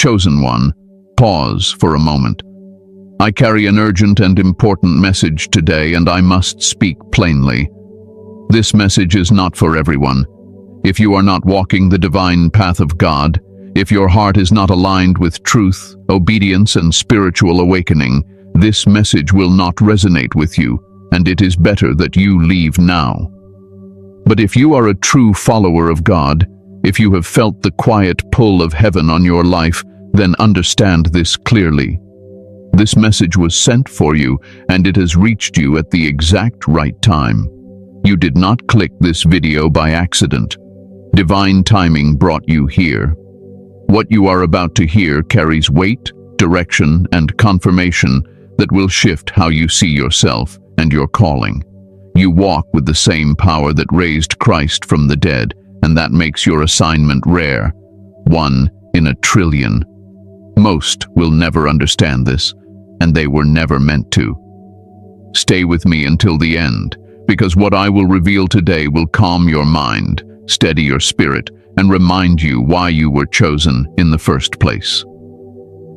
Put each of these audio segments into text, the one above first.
Chosen one, pause for a moment. I carry an urgent and important message today, and I must speak plainly. This message is not for everyone. If you are not walking the divine path of God, if your heart is not aligned with truth, obedience, and spiritual awakening, this message will not resonate with you, and it is better that you leave now. But if you are a true follower of God, if you have felt the quiet pull of heaven on your life, then understand this clearly. This message was sent for you, and it has reached you at the exact right time. You did not click this video by accident. Divine timing brought you here. What you are about to hear carries weight, direction, and confirmation that will shift how you see yourself and your calling. You walk with the same power that raised Christ from the dead, and that makes your assignment rare. 1 in a trillion. Most will never understand this, and they were never meant to. Stay with me until the end, because what I will reveal today will calm your mind, steady your spirit, and remind you why you were chosen in the first place.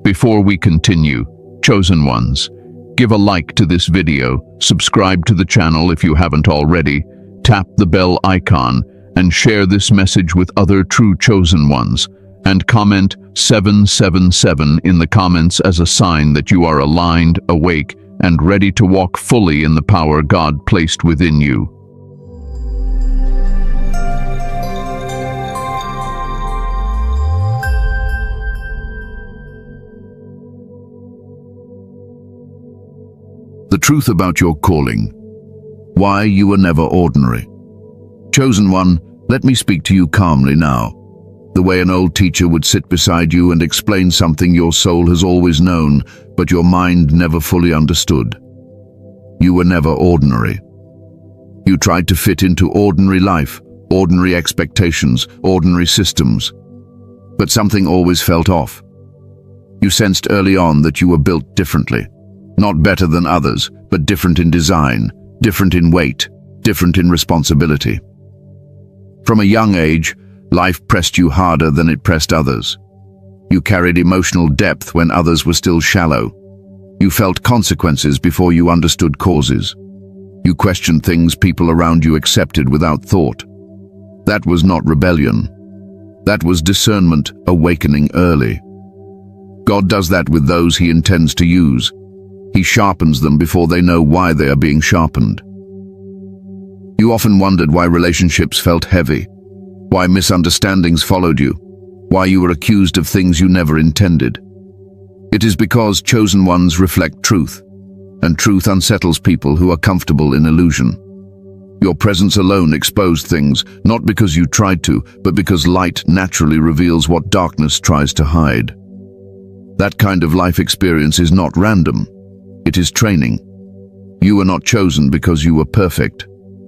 Before we continue, chosen ones, give a like to this video, subscribe to the channel if you haven't already, tap the bell icon, and share this message with other true chosen ones, and comment 777 in the comments as a sign that you are aligned, awake, and ready to walk fully in the power God placed within you. The truth about your calling. Why you were never ordinary. Chosen one, let me speak to you calmly now. The way an old teacher would sit beside you and explain something your soul has always known, but your mind never fully understood. You were never ordinary. You tried to fit into ordinary life, ordinary expectations, ordinary systems. But something always felt off. You sensed early on that you were built differently. Not better than others, but different in design, different in weight, different in responsibility. From a young age, life pressed you harder than it pressed others. You carried emotional depth when others were still shallow. You felt consequences before you understood causes. You questioned things people around you accepted without thought. That was not rebellion. That was discernment awakening early. God does that with those He intends to use. He sharpens them before they know why they are being sharpened. You often wondered why relationships felt heavy, why misunderstandings followed you, why you were accused of things you never intended. It is because chosen ones reflect truth, and truth unsettles people who are comfortable in illusion. Your presence alone exposed things, not because you tried to, but because light naturally reveals what darkness tries to hide. That kind of life experience is not random. It is training. You were not chosen because you were perfect.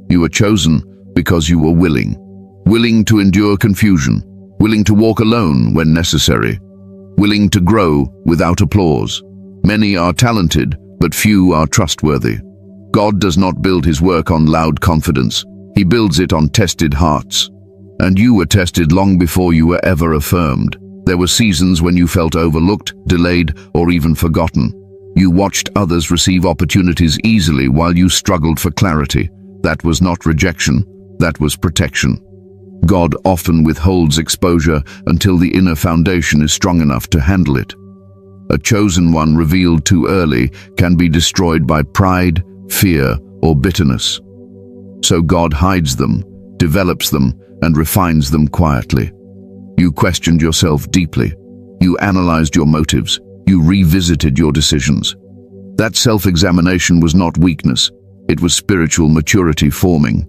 You were chosen because you were willing. Willing to endure confusion, willing to walk alone when necessary, willing to grow without applause. Many are talented, but few are trustworthy. God does not build His work on loud confidence. He builds it on tested hearts. And you were tested long before you were ever affirmed. There were seasons when you felt overlooked, delayed, or even forgotten. You watched others receive opportunities easily while you struggled for clarity. That was not rejection, that was protection. God often withholds exposure until the inner foundation is strong enough to handle it. A chosen one revealed too early can be destroyed by pride, fear, or bitterness. So God hides them, develops them, and refines them quietly. You questioned yourself deeply. You analyzed your motives. You revisited your decisions. That self-examination was not weakness. It was spiritual maturity forming.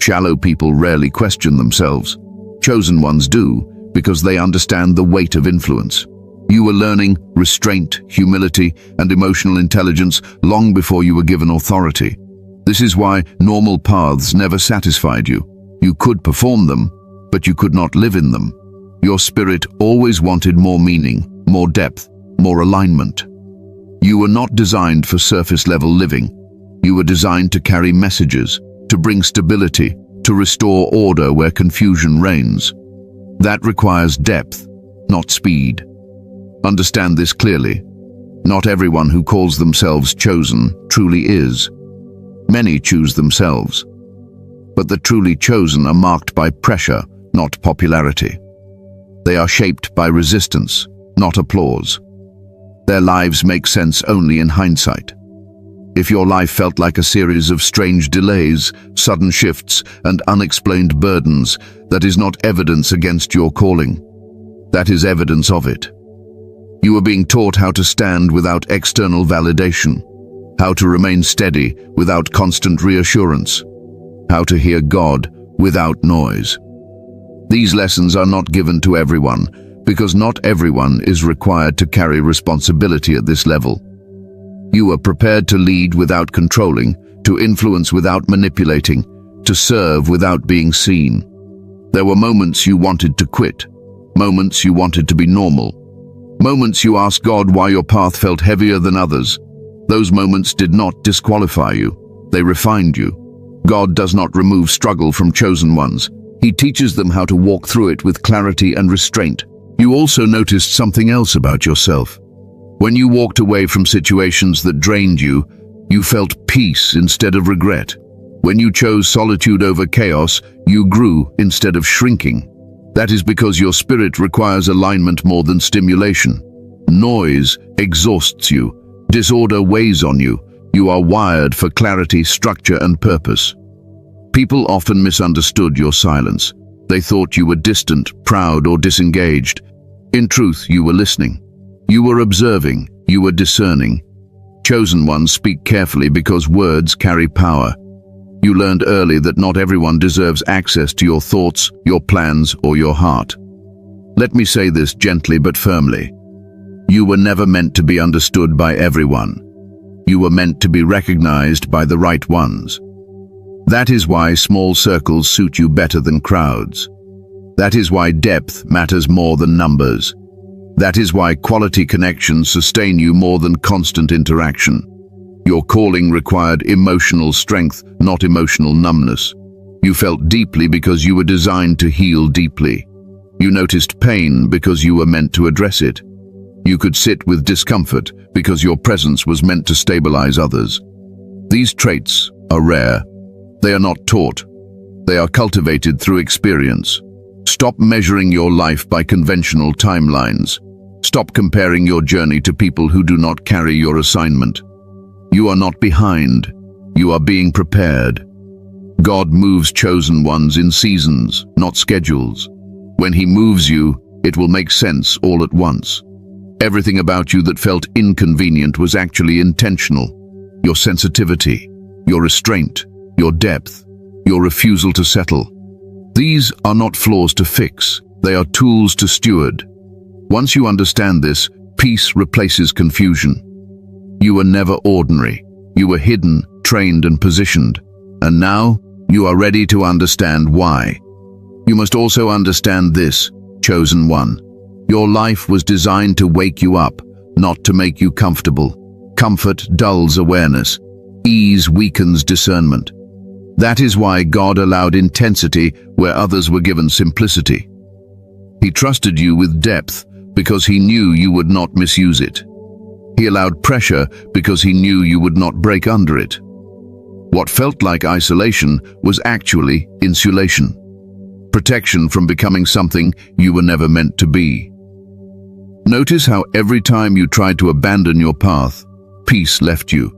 Shallow people rarely question themselves. Chosen ones do, because they understand the weight of influence. You were learning restraint, humility, and emotional intelligence long before you were given authority. This is why normal paths never satisfied you. You could perform them, but you could not live in them. Your spirit always wanted more meaning, more depth, more alignment. You were not designed for surface-level living. You were designed to carry messages, to bring stability, to restore order where confusion reigns. That requires depth, not speed. Understand this clearly. Not everyone who calls themselves chosen truly is. Many choose themselves. But the truly chosen are marked by pressure, not popularity. They are shaped by resistance, not applause. Their lives make sense only in hindsight. If your life felt like a series of strange delays, sudden shifts, and unexplained burdens, that is not evidence against your calling. That is evidence of it. You are being taught how to stand without external validation, how to remain steady without constant reassurance, how to hear God without noise. These lessons are not given to everyone, because not everyone is required to carry responsibility at this level. You are prepared to lead without controlling, to influence without manipulating, to serve without being seen. There were moments you wanted to quit, moments you wanted to be normal, moments you asked God why your path felt heavier than others. Those moments did not disqualify you, they refined you. God does not remove struggle from chosen ones. He teaches them how to walk through it with clarity and restraint. You also noticed something else about yourself. When you walked away from situations that drained you, you felt peace instead of regret. When you chose solitude over chaos, you grew instead of shrinking. That is because your spirit requires alignment more than stimulation. Noise exhausts you. Disorder weighs on you. You are wired for clarity, structure, and purpose. People often misunderstood your silence. They thought you were distant, proud, or disengaged. In truth, you were listening. You were observing. You were discerning. Chosen ones speak carefully because words carry power. You learned early that not everyone deserves access to your thoughts, your plans, or your heart. Let me say this gently but firmly. You were never meant to be understood by everyone. You were meant to be recognized by the right ones. That is why small circles suit you better than crowds. That is why depth matters more than numbers. That is why quality connections sustain you more than constant interaction. Your calling required emotional strength, not emotional numbness. You felt deeply because you were designed to heal deeply. You noticed pain because you were meant to address it. You could sit with discomfort because your presence was meant to stabilize others. These traits are rare. They are not taught. They are cultivated through experience. Stop measuring your life by conventional timelines. Stop comparing your journey to people who do not carry your assignment. You are not behind. You are being prepared. God moves chosen ones in seasons, not schedules. When He moves you, it will make sense all at once. Everything about you that felt inconvenient was actually intentional. Your sensitivity, your restraint, your depth, your refusal to settle. These are not flaws to fix. They are tools to steward. Once you understand this, peace replaces confusion. You were never ordinary. You were hidden, trained, and positioned. And now, you are ready to understand why. You must also understand this, chosen one. Your life was designed to wake you up, not to make you comfortable. Comfort dulls awareness. Ease weakens discernment. That is why God allowed intensity where others were given simplicity. He trusted you with depth because He knew you would not misuse it. He allowed pressure because He knew you would not break under it. What felt like isolation was actually insulation. Protection from becoming something you were never meant to be. Notice how every time you tried to abandon your path, peace left you.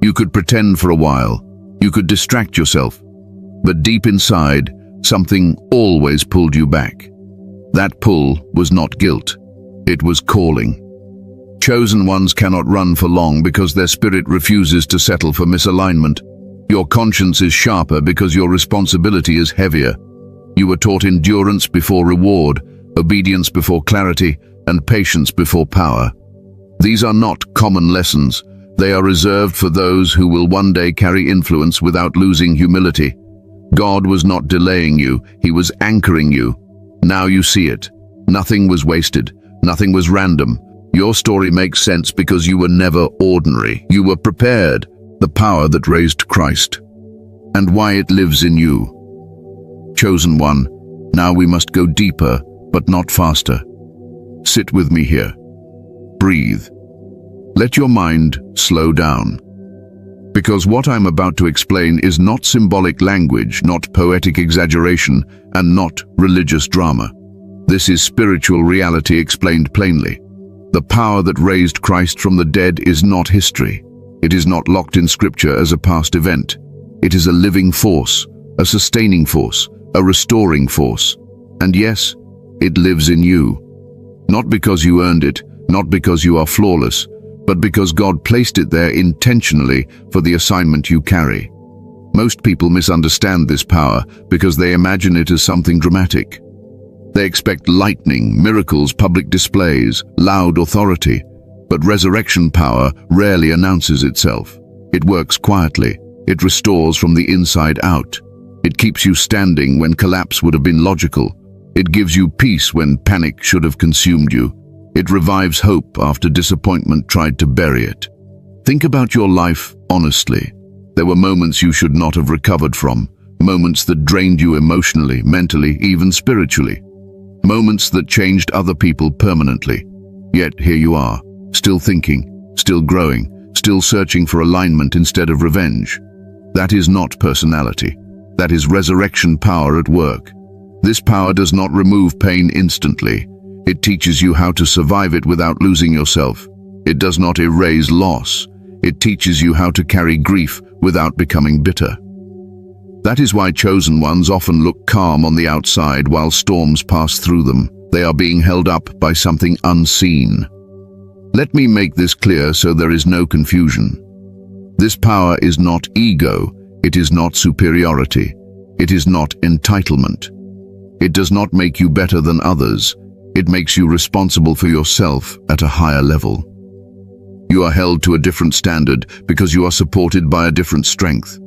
You could pretend for a while. You could distract yourself. But deep inside, something always pulled you back. That pull was not guilt. It was calling. Chosen ones cannot run for long because their spirit refuses to settle for misalignment. Your conscience is sharper because your responsibility is heavier. You were taught endurance before reward, obedience before clarity, and patience before power. These are not common lessons. They are reserved for those who will one day carry influence without losing humility. God was not delaying you, He was anchoring you. Now you see it. Nothing was wasted. Nothing was random. Your story makes sense because you were never ordinary. You were prepared, the power that raised Christ, and why it lives in you. Chosen one, now we must go deeper, but not faster. Sit with me here. breathe. Let your mind slow down. Because what I'm about to explain is not symbolic language, not poetic exaggeration, and not religious drama. This is spiritual reality explained plainly. The power that raised Christ from the dead is not history. It is not locked in Scripture as a past event. It is a living force, a sustaining force, a restoring force. And yes, it lives in you. Not because you earned it, not because you are flawless, but because God placed it there intentionally for the assignment you carry. Most people misunderstand this power because they imagine it as something dramatic. They expect lightning, miracles, public displays, loud authority. But resurrection power rarely announces itself. It works quietly. It restores from the inside out. It keeps you standing when collapse would have been logical. It gives you peace when panic should have consumed you. It revives hope after disappointment tried to bury it. Think about your life honestly. There were moments you should not have recovered from, moments that drained you emotionally, mentally, even spiritually. Moments that changed other people permanently. Yet here you are, still thinking, still growing, still searching for alignment instead of revenge. That is not personality. That is resurrection power at work. This power does not remove pain instantly. It teaches you how to survive it without losing yourself. It does not erase loss. It teaches you how to carry grief without becoming bitter. That is why chosen ones often look calm on the outside while storms pass through them. They are being held up by something unseen. Let me make this clear so there is no confusion. This power is not ego. It is not superiority. It is not entitlement. It does not make you better than others. It makes you responsible for yourself at a higher level. You are held to a different standard because you are supported by a different strength.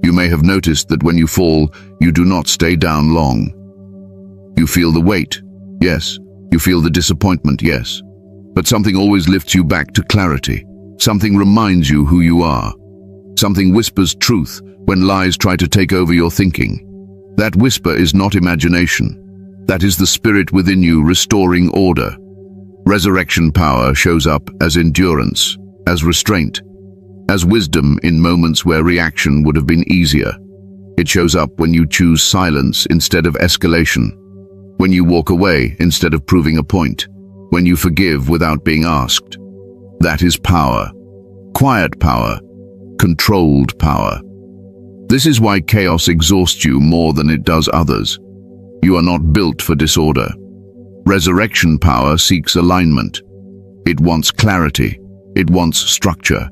You may have noticed that when you fall, you do not stay down long. You feel the weight, yes. You feel the disappointment, yes. But something always lifts you back to clarity. Something reminds you who you are. Something whispers truth when lies try to take over your thinking. That whisper is not imagination. That is the spirit within you restoring order. Resurrection power shows up as endurance, as restraint, as wisdom in moments where reaction would have been easier. It shows up when you choose silence instead of escalation, when you walk away instead of proving a point, when you forgive without being asked. That is power. Quiet power. Controlled power. This is why chaos exhausts you more than it does others. You are not built for disorder. Resurrection power seeks alignment. It wants clarity. It wants structure.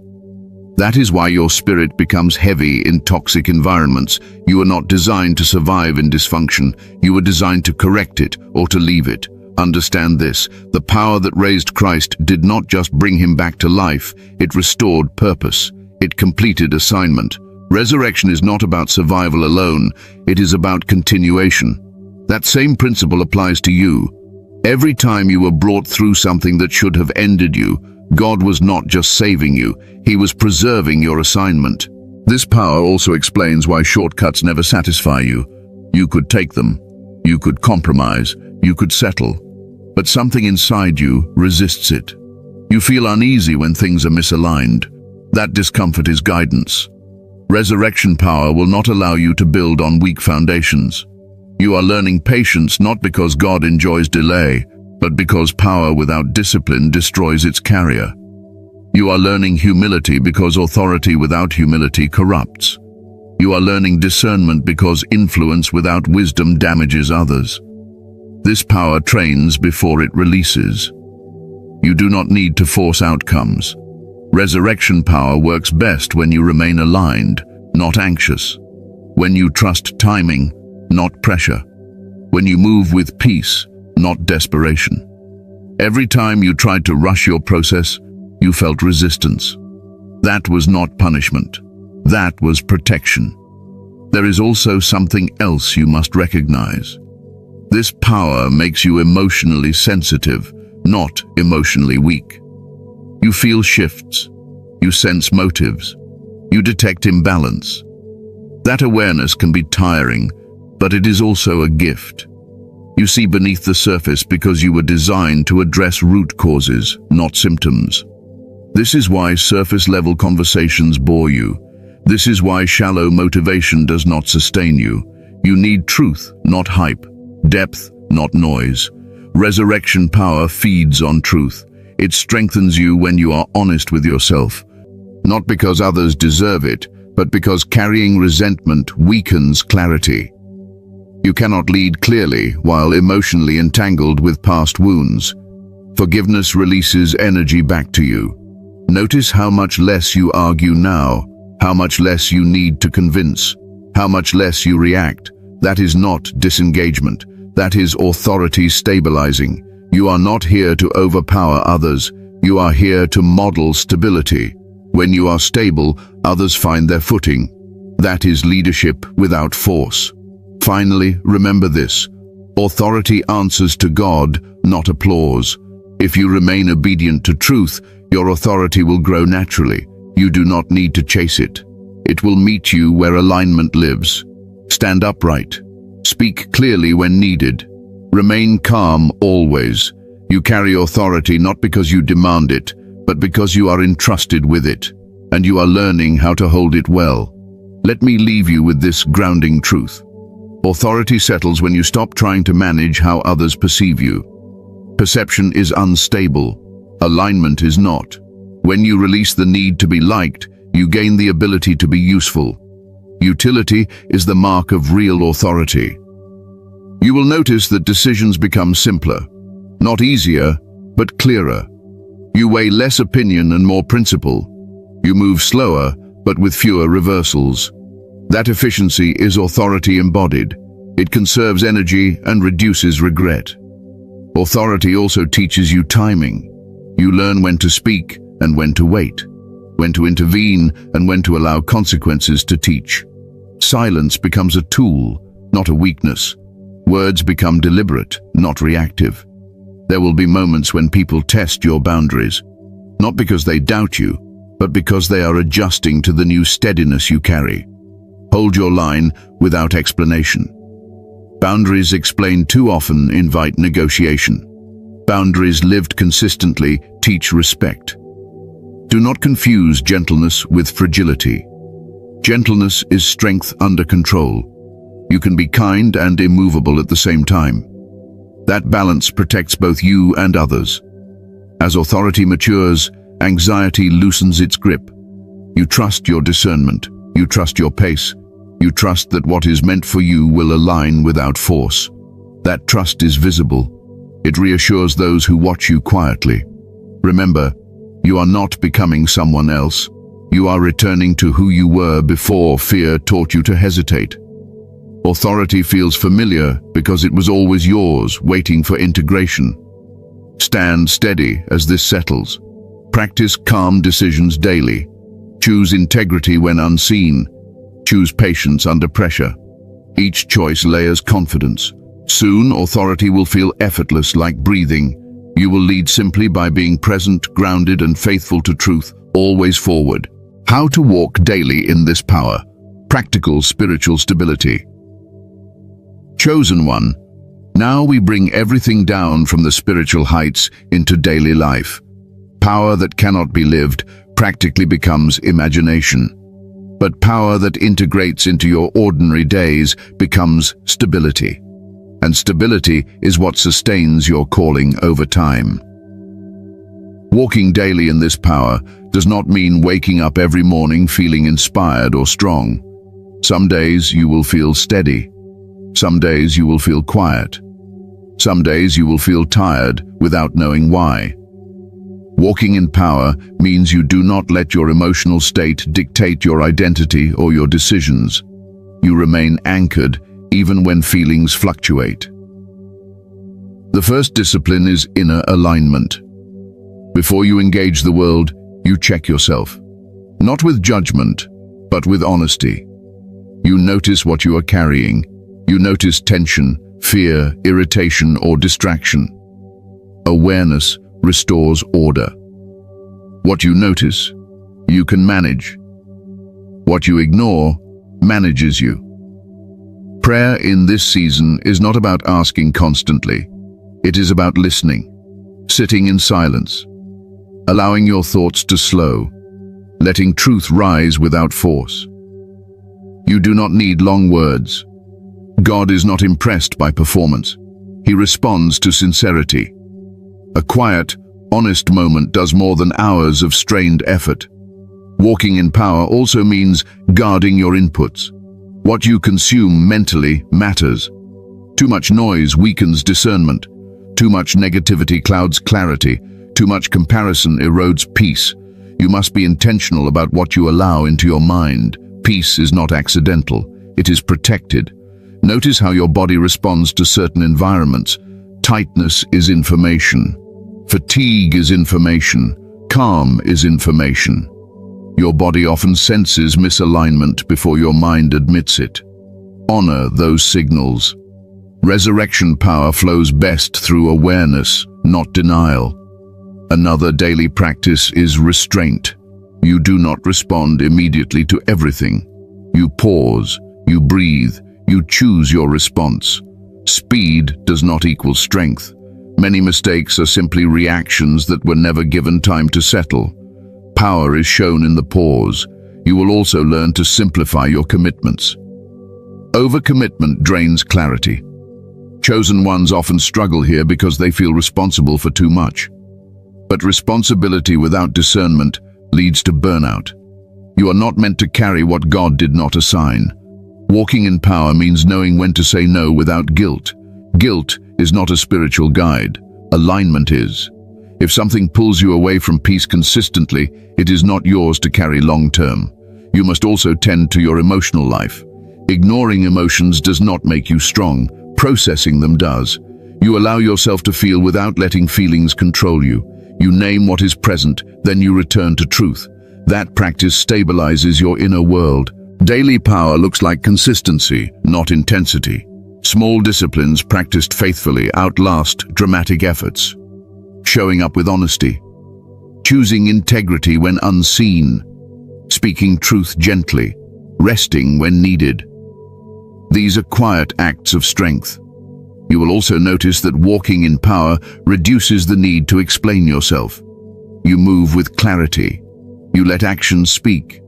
That is why your spirit becomes heavy in toxic environments. You are not designed to survive in dysfunction. You are designed to correct it or to leave it. Understand this. The power that raised Christ did not just bring him back to life. It restored purpose. It completed assignment. Resurrection is not about survival alone. It is about continuation. That same principle applies to you. Every time you were brought through something that should have ended you, God was not just saving you, he was preserving your assignment. This power also explains why shortcuts never satisfy you. You could take them, you could compromise, you could settle, but something inside you resists it. You feel uneasy when things are misaligned. That discomfort is guidance. Resurrection power will not allow you to build on weak foundations. You are learning patience not because God enjoys delay, but because power without discipline destroys its carrier. You are learning humility because authority without humility corrupts. You are learning discernment because influence without wisdom damages others. This power trains before it releases. You do not need to force outcomes. Resurrection power works best when you remain aligned, not anxious. When you trust timing, not pressure. When you move with peace, not desperation. Every time you tried to rush your process, you felt resistance. That was not punishment. That was protection. There is also something else you must recognize. This power makes you emotionally sensitive, not emotionally weak. You feel shifts. You sense motives. You detect imbalance. That awareness can be tiring, but it is also a gift. You see beneath the surface because you were designed to address root causes, not symptoms. This is why surface-level conversations bore you. This is why shallow motivation does not sustain you. You need truth, not hype. Depth, not noise. Resurrection power feeds on truth. It strengthens you when you are honest with yourself. Not because others deserve it, but because carrying resentment weakens clarity. You cannot lead clearly while emotionally entangled with past wounds. Forgiveness releases energy back to you. Notice how much less you argue now, how much less you need to convince, how much less you react. That is not disengagement. That is authority stabilizing. You are not here to overpower others. You are here to model stability. When you are stable, others find their footing. That is leadership without force. Finally, remember this. Authority answers to God, not applause. If you remain obedient to truth, your authority will grow naturally. You do not need to chase it. It will meet you where alignment lives. Stand upright. Speak clearly when needed. Remain calm always. You carry authority not because you demand it, but because you are entrusted with it, and you are learning how to hold it well. Let me leave you with this grounding truth. Authority settles when you stop trying to manage how others perceive you. Perception is unstable. Alignment is not. When you release the need to be liked, you gain the ability to be useful. Utility is the mark of real authority. You will notice that decisions become simpler. Not easier, but clearer. You weigh less opinion and more principle. You move slower, but with fewer reversals. That efficiency is authority embodied. It conserves energy and reduces regret. Authority also teaches you timing. You learn when to speak and when to wait, when to intervene and when to allow consequences to teach. Silence becomes a tool, not a weakness. Words become deliberate, not reactive. There will be moments when people test your boundaries, not because they doubt you, but because they are adjusting to the new steadiness you carry. Hold your line without explanation. Boundaries explained too often invite negotiation. Boundaries lived consistently teach respect. Do not confuse gentleness with fragility. Gentleness is strength under control. You can be kind and immovable at the same time. That balance protects both you and others. As authority matures, anxiety loosens its grip. You trust your discernment. You trust your pace. You trust that what is meant for you will align without force. That trust is visible. It reassures those who watch you quietly. Remember, you are not becoming someone else. You are returning to who you were before fear taught you to hesitate. Authority feels familiar because it was always yours, waiting for integration. Stand steady as this settles. Practice calm decisions daily. Choose integrity when unseen. Choose patience under pressure. Each choice layers confidence. Soon, authority will feel effortless, like breathing. You will lead simply by being present, grounded, and faithful to truth, always forward. How to walk daily in this power. Practical spiritual stability. Chosen one. Now we bring everything down from the spiritual heights into daily life. Power that cannot be lived practically becomes imagination. But power that integrates into your ordinary days becomes stability. And stability is what sustains your calling over time. Walking daily in this power does not mean waking up every morning feeling inspired or strong. Some days you will feel steady. Some days you will feel quiet. Some days you will feel tired without knowing why. Walking in power means you do not let your emotional state dictate your identity or your decisions. You remain anchored even when feelings fluctuate. The first discipline is inner alignment. Before you engage the world, you check yourself. Not with judgment, but with honesty. You notice what you are carrying. You notice tension, fear, irritation, or distraction. Awareness restores order. What you notice, you can manage. What you ignore, manages you. Prayer in this season is not about asking constantly. It is about listening, sitting in silence, allowing your thoughts to slow, letting truth rise without force. You do not need long words. God is not impressed by performance. He responds to sincerity. A quiet, honest moment does more than hours of strained effort. Walking in power also means guarding your inputs. What you consume mentally matters. Too much noise weakens discernment. Too much negativity clouds clarity. Too much comparison erodes peace. You must be intentional about what you allow into your mind. Peace is not accidental. It is protected. Notice how your body responds to certain environments. Tightness is information. Fatigue is information. Calm is information. Your body often senses misalignment before your mind admits it. Honor those signals. Resurrection power flows best through awareness, not denial. Another daily practice is restraint. You do not respond immediately to everything. You pause, you breathe, you choose your response. Speed does not equal strength. Many mistakes are simply reactions that were never given time to settle. Power is shown in the pause. You will also learn to simplify your commitments. Overcommitment drains clarity. Chosen ones often struggle here because they feel responsible for too much. But responsibility without discernment leads to burnout. You are not meant to carry what God did not assign. Walking in power means knowing when to say no without guilt. Guilt is not a spiritual guide. Alignment is. If something pulls you away from peace consistently, it is not yours to carry long term. You must also tend to your emotional life. Ignoring emotions does not make you strong. Processing them does. You allow yourself to feel without letting feelings control you. You name what is present, then you return to truth. That practice stabilizes your inner world. Daily power looks like consistency, not intensity. Small disciplines practiced faithfully outlast dramatic efforts. Showing up with honesty. Choosing integrity when unseen. Speaking truth gently. Resting when needed. These are quiet acts of strength. You will also notice that walking in power reduces the need to explain yourself. You move with clarity. You let actions speak.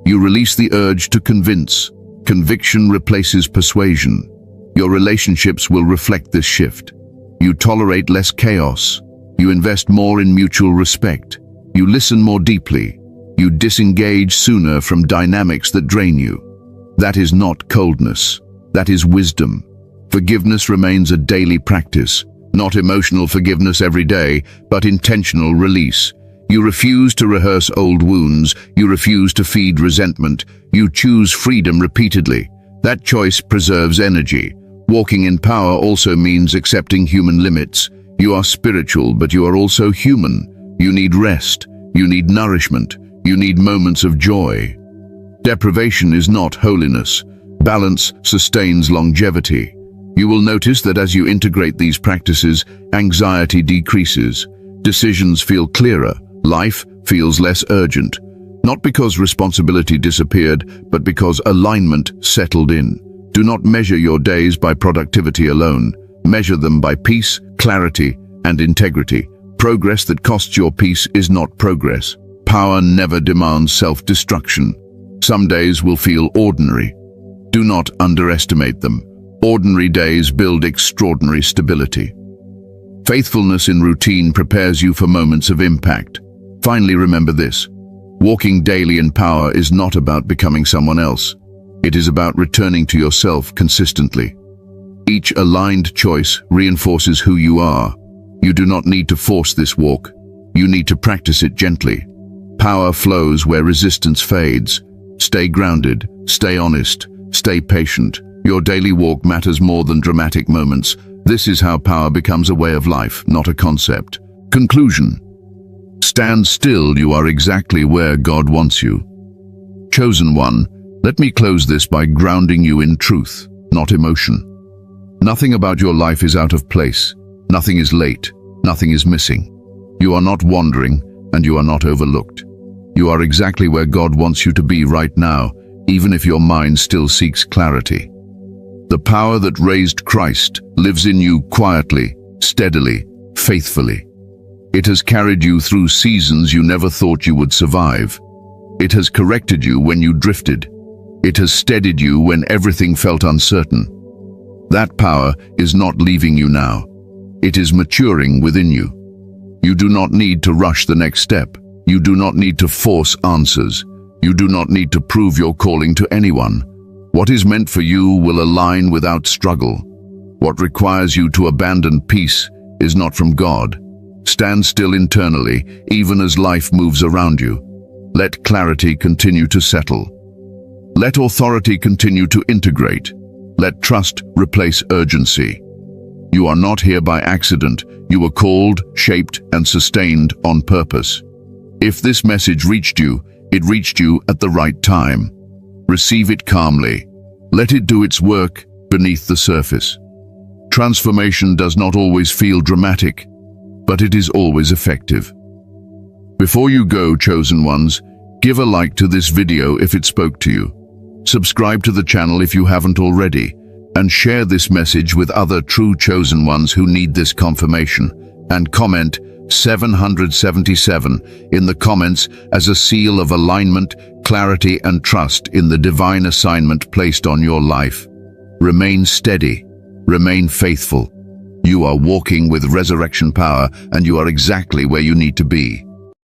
You release the urge to convince. Conviction replaces persuasion. Your relationships will reflect this shift. You tolerate less chaos. You invest more in mutual respect. You listen more deeply. You disengage sooner from dynamics that drain you. That is not coldness. That is wisdom. Forgiveness remains a daily practice, not emotional forgiveness every day, but intentional release. You refuse to rehearse old wounds. You refuse to feed resentment. You choose freedom repeatedly. That choice preserves energy. Walking in power also means accepting human limits. You are spiritual, but you are also human. You need rest. You need nourishment. You need moments of joy. Deprivation is not holiness. Balance sustains longevity. You will notice that as you integrate these practices, anxiety decreases. Decisions feel clearer. Life feels less urgent. Not because responsibility disappeared, but because alignment settled in. Do not measure your days by productivity alone. Measure them by peace, clarity, and integrity. Progress that costs your peace is not progress. Power never demands self-destruction. Some days will feel ordinary. Do not underestimate them. Ordinary days build extraordinary stability. Faithfulness in routine prepares you for moments of impact. Finally, remember this. Walking daily in power is not about becoming someone else. It is about returning to yourself consistently. Each aligned choice reinforces who you are. You do not need to force this walk. You need to practice it gently. Power flows where resistance fades. Stay grounded, stay honest, stay patient. Your daily walk matters more than dramatic moments. This is how power becomes a way of life, not a concept. Conclusion. Stand still, you are exactly where God wants you. Chosen one, let me close this by grounding you in truth, not emotion. Nothing about your life is out of place. Nothing is late. Nothing is missing. You are not wandering, and you are not overlooked. You are exactly where God wants you to be right now, even if your mind still seeks clarity. The power that raised Christ lives in you quietly, steadily, faithfully. It has carried you through seasons you never thought you would survive. It has corrected you when you drifted. It has steadied you when everything felt uncertain. That power is not leaving you now. It is maturing within you. You do not need to rush the next step. You do not need to force answers. You do not need to prove your calling to anyone. What is meant for you will align without struggle. What requires you to abandon peace is not from God. Stand still internally, even as life moves around you. Let clarity continue to settle. Let authority continue to integrate. Let trust replace urgency. You are not here by accident. You were called, shaped, and sustained on purpose. If this message reached you, it reached you at the right time. Receive it calmly. Let it do its work beneath the surface. Transformation does not always feel dramatic, but it is always effective. Before you go, chosen ones, give a like to this video if it spoke to you. Subscribe to the channel if you haven't already, and share this message with other true chosen ones who need this confirmation. And comment 777 in the comments as a seal of alignment, clarity, and trust in the divine assignment placed on your life. Remain steady. Remain faithful. You are walking with resurrection power, and you are exactly where you need to be.